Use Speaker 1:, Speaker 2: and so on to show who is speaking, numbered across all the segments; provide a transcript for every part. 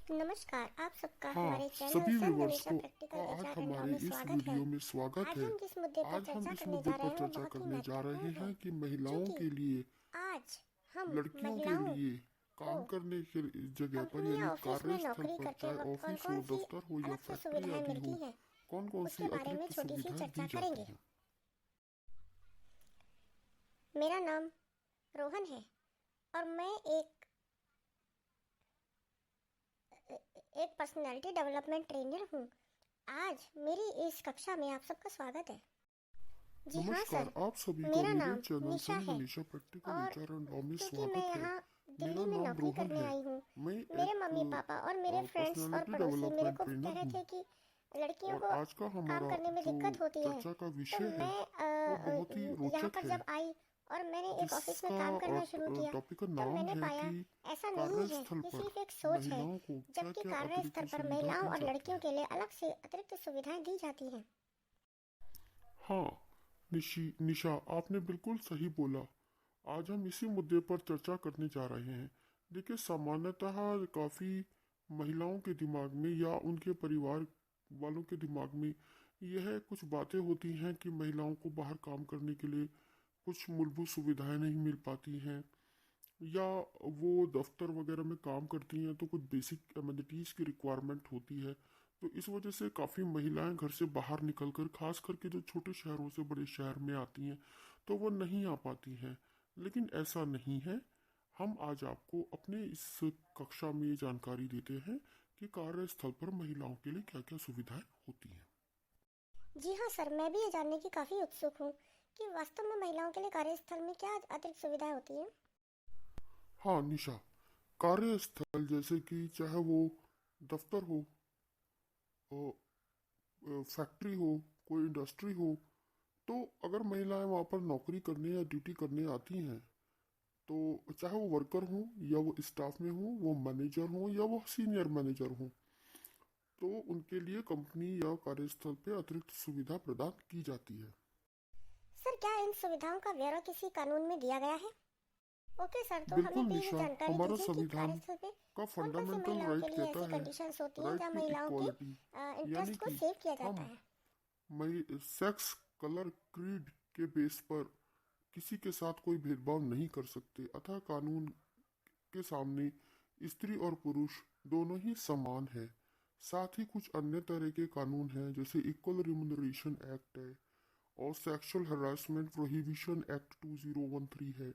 Speaker 1: नमस्कार, आप सबका
Speaker 2: हाँ,
Speaker 1: हमारे चैनल
Speaker 2: सभी
Speaker 1: सन
Speaker 2: व्यूवर्स
Speaker 1: गणेशा
Speaker 2: को
Speaker 1: प्रैक्टिकल
Speaker 2: आज
Speaker 1: एचआर एंड लॉ
Speaker 2: हमारे
Speaker 1: में
Speaker 2: इस
Speaker 1: स्वागत है।
Speaker 2: वीडियो में स्वागत
Speaker 1: आज
Speaker 2: है।
Speaker 1: हम जिस मुद्दे पर
Speaker 2: आज हम
Speaker 1: चर्चा
Speaker 2: इस
Speaker 1: करने
Speaker 2: मुद्दे
Speaker 1: जा रहे
Speaker 2: पर
Speaker 1: हैं वो
Speaker 2: चर्चा
Speaker 1: बहुत ही
Speaker 2: करने जा रहे
Speaker 1: महत्वपूर्ण है,
Speaker 2: हैं कि महिलाओं
Speaker 1: क्योंकि
Speaker 2: के लिए,
Speaker 1: आज हम
Speaker 2: लड़कियों के
Speaker 1: महिलाओं
Speaker 2: लिए
Speaker 1: को
Speaker 2: काम करने की जगह पर
Speaker 1: कंपनी या
Speaker 2: यानी
Speaker 1: ऑफिस में
Speaker 2: कार्यस्थल
Speaker 1: नौकरी
Speaker 2: पर,
Speaker 1: करते
Speaker 2: चाहे
Speaker 1: वक्त कौन
Speaker 2: ऑफिस हो,
Speaker 1: कौन सी
Speaker 2: दफ्तर हो या
Speaker 1: अलग से
Speaker 2: फैक्ट्री
Speaker 1: सुविधाएं
Speaker 2: आदि हो,
Speaker 1: मिलती हैं,
Speaker 2: कौन कौन सी
Speaker 1: उसके बारे में
Speaker 2: अतिरिक्त
Speaker 1: छोटी सी
Speaker 2: सुविधाएं
Speaker 1: चर्चा
Speaker 2: दी जाती
Speaker 1: करेंगे।
Speaker 2: हैं।
Speaker 1: मेरा नाम रोहन है और मैं एक पर्सनालिटी डेवलपमेंट ट्रेनर हूँ। आज मेरी इस कक्षा में आप सबका स्वागत है। जी हाँ
Speaker 2: नमस्कार,
Speaker 1: सर,
Speaker 2: आप सभी का
Speaker 1: मेरा
Speaker 2: मेरे
Speaker 1: नाम
Speaker 2: चैनल
Speaker 1: निशा
Speaker 2: सन
Speaker 1: है
Speaker 2: गणेशा प्रैक्टिकल
Speaker 1: और
Speaker 2: एचआर एंड लॉ में
Speaker 1: क्योंकि मैं
Speaker 2: स्वागत है।
Speaker 1: यहाँ
Speaker 2: मेरा
Speaker 1: दिल्ली में
Speaker 2: नाम
Speaker 1: नौकरी
Speaker 2: रोहन
Speaker 1: करने
Speaker 2: है।
Speaker 1: आई हूँ।
Speaker 2: मैं
Speaker 1: मेरे
Speaker 2: एक
Speaker 1: मम्मी पापा और मेरे फ्रेंड्स और
Speaker 2: पर्सनालिटी
Speaker 1: पड़ोसी मेरे
Speaker 2: डेवलपमेंट
Speaker 1: को
Speaker 2: ट्रेनर
Speaker 1: कह रहे
Speaker 2: हूँ।
Speaker 1: थे कि लड़कियों
Speaker 2: और
Speaker 1: को
Speaker 2: आज का
Speaker 1: काम
Speaker 2: हमारा
Speaker 1: करने में
Speaker 2: जो
Speaker 1: दिक्कत होती है।
Speaker 2: चर्चा का
Speaker 1: तो
Speaker 2: विषय है
Speaker 1: मैं
Speaker 2: वो बहुत ही
Speaker 1: यहाँ
Speaker 2: रोचक
Speaker 1: पर
Speaker 2: है,
Speaker 1: जब आई और मैंने एक ऑफिस में
Speaker 2: जिसका
Speaker 1: काम करना शुरू किया,
Speaker 2: टॉपिक का
Speaker 1: तब
Speaker 2: नाम
Speaker 1: मैंने
Speaker 2: है
Speaker 1: पाया
Speaker 2: कि
Speaker 1: ऐसा नहीं है,
Speaker 2: कार्यस्थल
Speaker 1: ये
Speaker 2: पर
Speaker 1: सिर्फ एक सोच है।
Speaker 2: महिलाओं को क्या
Speaker 1: जबकि
Speaker 2: क्या
Speaker 1: कार्यस्थल
Speaker 2: अतिरिक्त
Speaker 1: पर
Speaker 2: सुविधा
Speaker 1: महिलाओं
Speaker 2: दी
Speaker 1: और
Speaker 2: जाती
Speaker 1: लड़कियों
Speaker 2: है।
Speaker 1: के लिए अलग से अतिरिक्त सुविधाएं दी जाती हैं।
Speaker 2: हाँ, निशा, आपने बिल्कुल सही बोला। आज हम इसी मुद्दे पर चर्चा करने जा रहे हैं। देखिए, सामान्यतः काफ़ी महिलाओं के दिमाग में या उनके परिवार वालों के दिमाग में यह कुछ बातें होती हैं कि महिलाओं को बाहर काम करने के लिए कुछ मूलभूत सुविधाएं नहीं मिल पाती हैं, या वो दफ्तर वगैरह में काम करती हैं तो कुछ बेसिक एमिनिटीज़ की रिक्वायरमेंट होती है। तो इस वजह से काफ़ी महिलाएं घर से बाहर निकलकर, खास करके जो छोटे शहरों से बड़े शहर में आती हैं, तो वो नहीं आ पाती हैं। लेकिन ऐसा नहीं है। हम आज आपको अपने इस कक्षा में ये जानकारी देते हैं कि कार्यस्थल पर महिलाओं के लिए क्या क्या सुविधाएं होती हैं।
Speaker 1: जी हाँ सर, मैं भी ये जानने की काफ़ी उत्सुक हूँ कि वास्तव में महिलाओं के लिए कार्यस्थल में क्या अतिरिक्त सुविधाएं होती हैं।
Speaker 2: हाँ निशा, कार्यस्थल जैसे कि चाहे वो दफ्तर हो, फैक्ट्री हो, कोई इंडस्ट्री हो, तो अगर महिलाएं वहाँ पर नौकरी करने या ड्यूटी करने आती हैं, तो चाहे वो वर्कर हो या वो स्टाफ में हो, वो मैनेजर हो या वो सीनियर मैनेजर हो, तो उनके लिए कंपनी या कार्यस्थल पे अतिरिक्त सुविधा प्रदान की जाती है।
Speaker 1: सर, क्या इन सुविधाओं का ब्यौरा किसी कानून में दिया गया है? ओके सर, तो
Speaker 2: बिल्कुल
Speaker 1: हमें भी ये
Speaker 2: निशा,
Speaker 1: जानकारी
Speaker 2: हमारा
Speaker 1: दीजिए कि
Speaker 2: संविधान
Speaker 1: कार्यस्थल पे
Speaker 2: का
Speaker 1: कौन कौन सी
Speaker 2: फंडामेंटल
Speaker 1: महिलाओं के
Speaker 2: राइट
Speaker 1: लिए
Speaker 2: कहता
Speaker 1: ऐसी
Speaker 2: है
Speaker 1: कंडीशंस होती हैं
Speaker 2: राइट
Speaker 1: जहाँ
Speaker 2: टू
Speaker 1: महिलाओं के
Speaker 2: इक्वालिटी, यानी
Speaker 1: इंटरेस्ट को
Speaker 2: कि
Speaker 1: सेव किया जाता
Speaker 2: हम
Speaker 1: है।
Speaker 2: सेक्स, कलर, क्रीड के बेस पर किसी के साथ कोई भेदभाव नहीं कर सकते, अतः कानून के सामने स्त्री और पुरुष दोनों ही समान हैं। साथ ही कुछ अन्य तरह के कानून हैं, जैसे इक्वल रिम्यूनरेशन एक्ट है और सेक्सुअल हरासमेंट प्रोहिबिशन एक्ट 2013 है।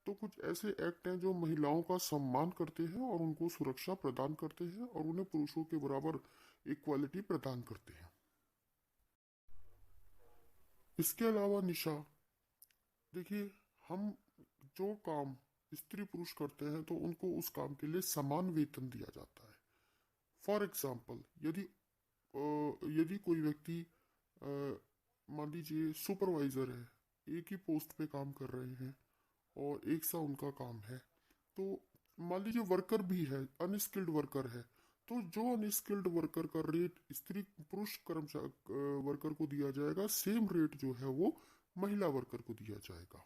Speaker 2: तो कुछ ऐसे एक्ट हैं जो महिलाओं का सम्मान करते हैं और उनको सुरक्षा प्रदान करते हैं और उन्हें पुरुषों के बराबर इक्वालिटी प्रदान करते हैं। इसके अलावा निशा, देखिए, हम जो काम स्त्री पुरुष करते हैं तो उनको उस काम के लिए समान वेतन दिया जाता है। फॉर एग्जाम्पल, यदि कोई व्यक्ति मान लीजिए सुपरवाइजर है, एक ही पोस्ट पे काम कर रहे हैं और एक सा उनका काम है, तो मान लीजिए वर्कर भी है, अनस्किल्ड वर्कर है, तो जो अनस्किल्ड वर्कर का रेट स्त्री पुरुष कर्मचारी वर्कर को दिया जाएगा, सेम रेट जो है वो महिला वर्कर को दिया जाएगा।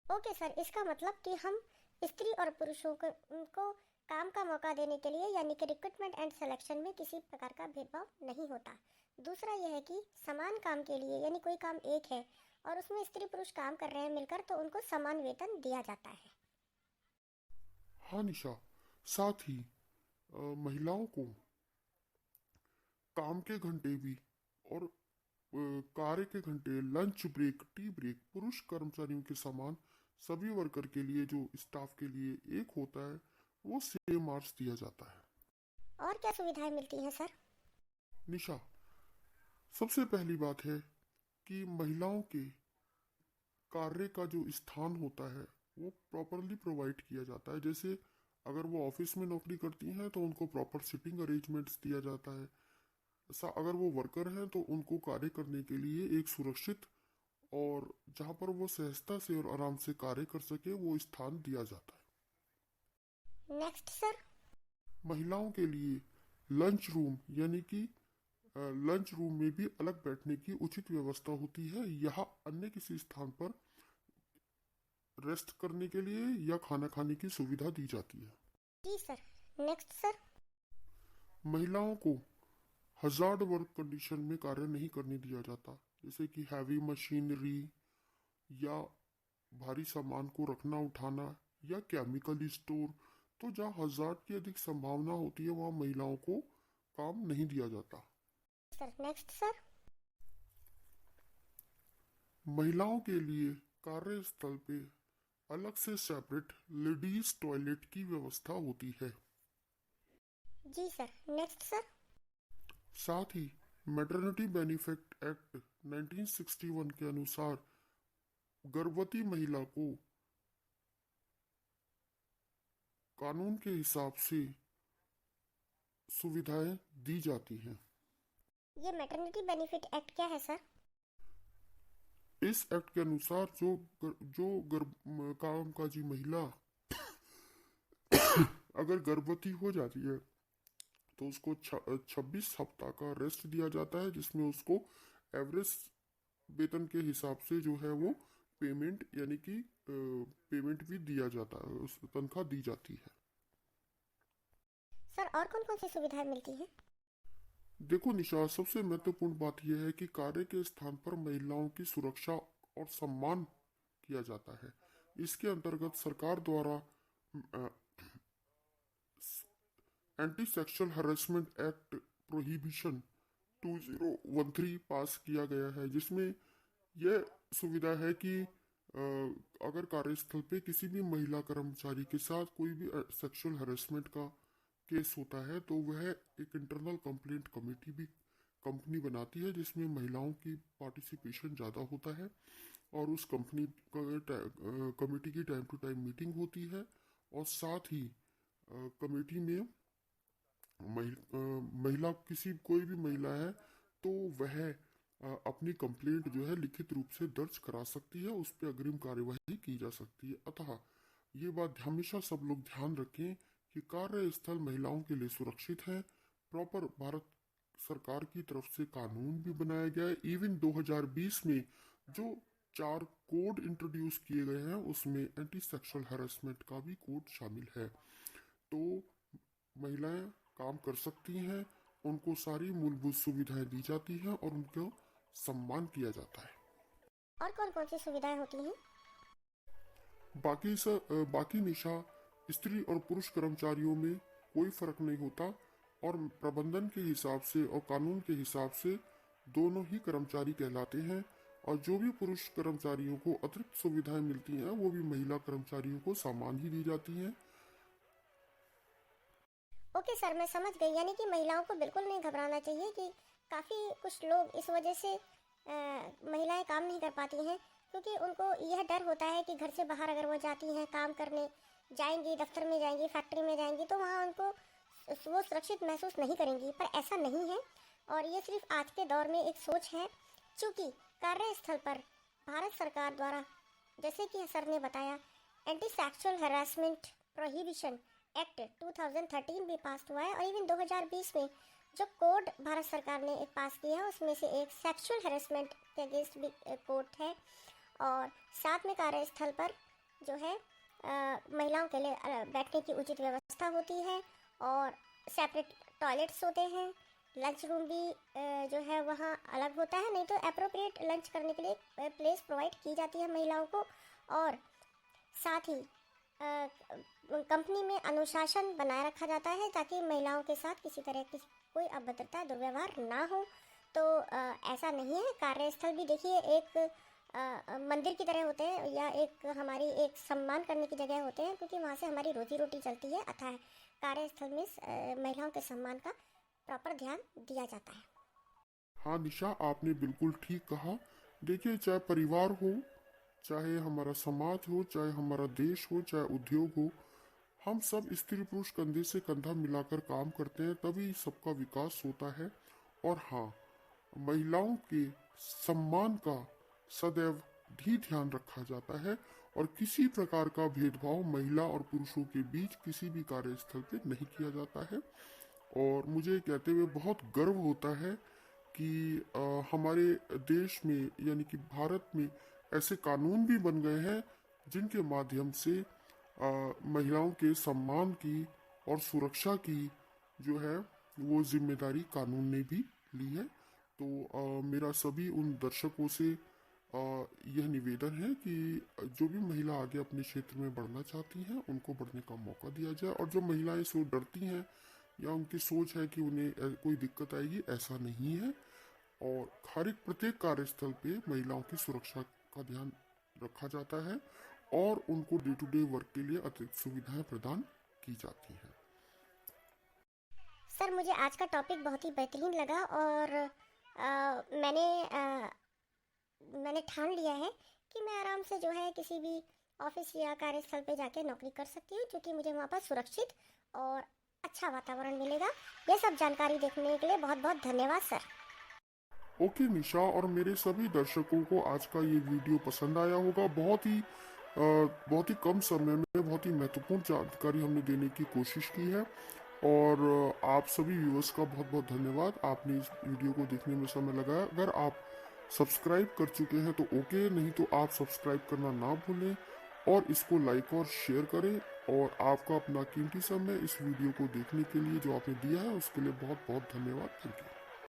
Speaker 1: ओके सर, इसका मतलब कि हम स्त्री और पुरुषों को उनको काम का मौका देने के लिए यानी कि रिक्रूटमेंट एंड सिलेक्शन में किसी प्रकार का भेदभाव नहीं होता। दूसरा यह है कि समान काम के लिए यानी कोई काम एक है और उसमें स्त्री पुरुष काम कर रहे हैं मिलकर, तो उनको समान वेतन दिया जाता है।
Speaker 2: हाँ निशा, साथ ही महिलाओं को काम के घंटे भी और कार्य के घंटे, लंच ब्रेक, टी ब्रेक पुरुष कर्मचारियों के समान सभी वर्कर के लिए, जो स्टाफ के लिए एक होता है, वो सेम आवर्स दिया जाता है।
Speaker 1: और क्या सुविधाएं मिलती हैं सर?
Speaker 2: निशा, सबसे पहली बात है कि महिलाओं के कार्य का जो स्थान होता है वो प्रॉपरली प्रोवाइड किया जाता है। जैसे अगर वो ऑफिस में नौकरी करती हैं तो उनको प्रॉपर सिटिंग अरेंजमेंट्स दिया जाता है। अगर वो वर्कर हैं तो उनको कार्य करने के लिए एक सुरक्षित और जहाँ पर वो सहजता से और आराम से कार्य कर सके वो स्थान दिया जाता
Speaker 1: नेक्स्ट सर।
Speaker 2: है। महिलाओं के लिए लंच रूम, यानी कि लंच रूम में भी अलग बैठने की उचित व्यवस्था होती है। यहाँ अन्य किसी स्थान पर रेस्ट करने के लिए या खाना खाने की सुविधा दी जाती है।
Speaker 1: जी सर। Next sir.
Speaker 2: महिलाओं को हजार्ड वर्क कंडीशन में कार्य नहीं करने दिया जाता, जैसे कि हैवी मशीनरी या भारी सामान को रखना उठाना या केमिकल स्टोर। तो जहाँ हजार्ड की अधिक संभावना होती है वहाँ महिलाओं को काम नहीं दिया जाता।
Speaker 1: Sir next sir.
Speaker 2: महिलाओं के लिए कार्यस्थल पे अलग से सेपरेट लेडीज टॉयलेट की व्यवस्था होती है।
Speaker 1: जी सर नेक्स्ट सर।
Speaker 2: साथ ही मैटरनिटी बेनिफिट एक्ट 1961 के अनुसार गर्भवती महिला को कानून के हिसाब से सुविधाएं दी जाती हैं।
Speaker 1: ये मैटरनिटी बेनिफिट एक्ट क्या है सर?
Speaker 2: इस एक्ट के अनुसार जो कामकाजी महिला अगर गर्भवती हो जाती है तो उसको 26 हफ्ता का रेस्ट दिया जाता है, जिसमें उसको एवरेज वेतन के हिसाब से जो है वो पेमेंट यानी कि पेमेंट भी दिया जाता है, उस तनख्वाह दी जाती है।
Speaker 1: सर और कौन कौन सी सुविधाएं मिलती हैं?
Speaker 2: देखो निशा, सबसे महत्वपूर्ण बात यह है कि कार्य के स्थान पर महिलाओं की सुरक्षा और सम्मान किया जाता है। इसके अंतर्गत सरकार द्वारा anti sexual harassment act prohibition 2013 पास किया गया है, जिसमें यह सुविधा है कि अगर कार्यस्थल पे किसी भी महिला कर्मचारी के साथ कोई भी सेक्सुअल हरेसमेंट का केस होता है तो वह एक इंटरनल कंप्लेंट कमेटी भी कंपनी बनाती है, जिसमें महिलाओं की पार्टिसिपेशन ज़्यादा होता है और उस कंपनी कमेटी की टाइम टू टाइम मीटिंग होती है। और साथ ही कमेटी में महिला किसी कोई भी महिला है तो वह अपनी कंप्लेंट जो है लिखित रूप से दर्ज करा सकती है, उस पर अग्रिम कार्यवाही की जा सकती है। अतः ये बात हमेशा सब लोग ध्यान रखें कि कार्यस्थल महिलाओं के लिए सुरक्षित है। प्रॉपर भारत सरकार की तरफ से कानून भी बनाया गया है। इवन 2020 में जो 4 कोड इंट्रोड्यूस किए गए हैं उसमें एंटी सेक्सुअल हैरेसमेंट का भी कोड शामिल है। तो महिलाएं काम कर सकती हैं, उनको सारी मूलभूत सुविधाएं दी जाती हैं और उनको सम्मान किया जाता है।
Speaker 1: और कौन कौन सी सुविधाएं होती हैं?
Speaker 2: बाकी निशा, स्त्री और पुरुष कर्मचारियों में कोई फर्क नहीं होता और प्रबंधन के हिसाब से और कानून के हिसाब से दोनों ही कर्मचारी कहलाते हैं। और जो भी पुरुष कर्मचारियों को अतिरिक्त सुविधाएं मिलती हैं वो भी महिला कर्मचारियों को समान ही दी जाती हैं।
Speaker 1: ओके सर, मैं समझ गई। यानी कि महिलाओं को बिल्कुल नहीं घबराना चाहिए कि काफ़ी कुछ लोग इस वजह से महिलाएं काम नहीं कर पाती हैं, क्योंकि उनको यह डर होता है कि घर से बाहर अगर वो जाती हैं, काम करने जाएंगी, दफ्तर में जाएंगी, फैक्ट्री में जाएंगी, तो वहाँ उनको वो सुरक्षित महसूस नहीं करेंगी। पर ऐसा नहीं है और ये सिर्फ आज के दौर में एक सोच है। चूँकि कार्यस्थल पर भारत सरकार द्वारा, जैसे कि सर ने बताया, anti sexual harassment prohibition act 2013 भी पास हुआ है और इवन 2020 में जो कोड भारत सरकार ने एक पास किया है उसमें से एक सेक्सुअल हैरेसमेंट के अगेंस्ट भी कोड है। और साथ में कार्यस्थल पर जो है महिलाओं के लिए बैठने की उचित व्यवस्था होती है और सेपरेट टॉयलेट्स होते हैं। लंच रूम भी जो है वहाँ अलग होता है, नहीं तो अप्रोप्रिएट लंच करने के लिए प्लेस प्रोवाइड की जाती है महिलाओं को। और साथ ही कंपनी में अनुशासन बनाए रखा जाता है ताकि महिलाओं के साथ किसी तरह की कोई अभद्रता दुर्व्यवहार ना हो। तो ऐसा नहीं है। कार्यस्थल भी देखिए एक मंदिर की तरह होते हैं या एक हमारी एक सम्मान करने की जगह होते हैं, क्योंकि वहाँ से हमारी रोजी रोटी चलती है। अतः कार्यस्थल में महिलाओं के सम्मान का प्रॉपर ध्यान दिया जाता है।
Speaker 2: हाँ निशा, आपने बिल्कुल ठीक कहा। देखिए, चाहे परिवार हो, चाहे हमारा समाज हो, चाहे हमारा देश हो, चाहे उद्योग हो, हम सब स्त्री पुरुष कंधे से कंधा मिलाकर काम करते हैं, तभी सबका विकास होता है। और हाँ, महिलाओं के सम्मान का सदैव भी ध्यान रखा जाता है और किसी प्रकार का भेदभाव महिला और पुरुषों के बीच किसी भी कार्यस्थल पे नहीं किया जाता है। और मुझे कहते हुए बहुत गर्व होता है कि हमारे देश में यानी कि भारत में ऐसे कानून भी बन गए हैं जिनके माध्यम से महिलाओं के सम्मान की और सुरक्षा की जो है वो जिम्मेदारी कानून ने भी ली है। तो मेरा सभी उन दर्शकों से यह निवेदन है कि जो भी महिला आगे अपने क्षेत्र में बढ़ना चाहती हैं उनको बढ़ने का मौका दिया जाए, और जो महिलाएं सो डरती हैं या उनकी सोच है कि उन्हें कोई दिक्कत आएगी, ऐसा नहीं है। और हर एक प्रत्येक कार्यस्थल पे महिलाओं की सुरक्षा का ध्यान रखा जाता है और उनको डे टू डे वर्क के लिए अतिरिक्त सुविधाएं प्रदान की जाती हैं।
Speaker 1: सर मुझे आज का टॉपिक बहुत ही बेहतरीन लगा, और मैंने ठान लिया है कि मैं आराम से जो है किसी भी ऑफिस या कार्यस्थल पे जाके नौकरी कर सकती हूँ, क्योंकि मुझे वहाँ पर सुरक्षित और अच्छा वातावरण मिलेगा। ये सब जानकारी देखने के लिए बहुत बहुत धन्यवाद सर।
Speaker 2: ओके निशा, और मेरे सभी दर्शकों को आज का ये वीडियो पसंद आया होगा। बहुत ही कम समय में बहुत ही महत्वपूर्ण जानकारी हमने देने की कोशिश की है, और आप सभी व्यूअर्स का बहुत बहुत धन्यवाद। आपने इस वीडियो को देखने में समय लगाया। अगर आप सब्सक्राइब कर चुके हैं तो ओके, नहीं तो आप सब्सक्राइब करना ना भूलें और इसको लाइक और शेयर करें। और आपका अपना कीमती समय इस वीडियो को देखने के लिए जो आपने दिया है उसके लिए बहुत बहुत धन्यवाद। Thank you.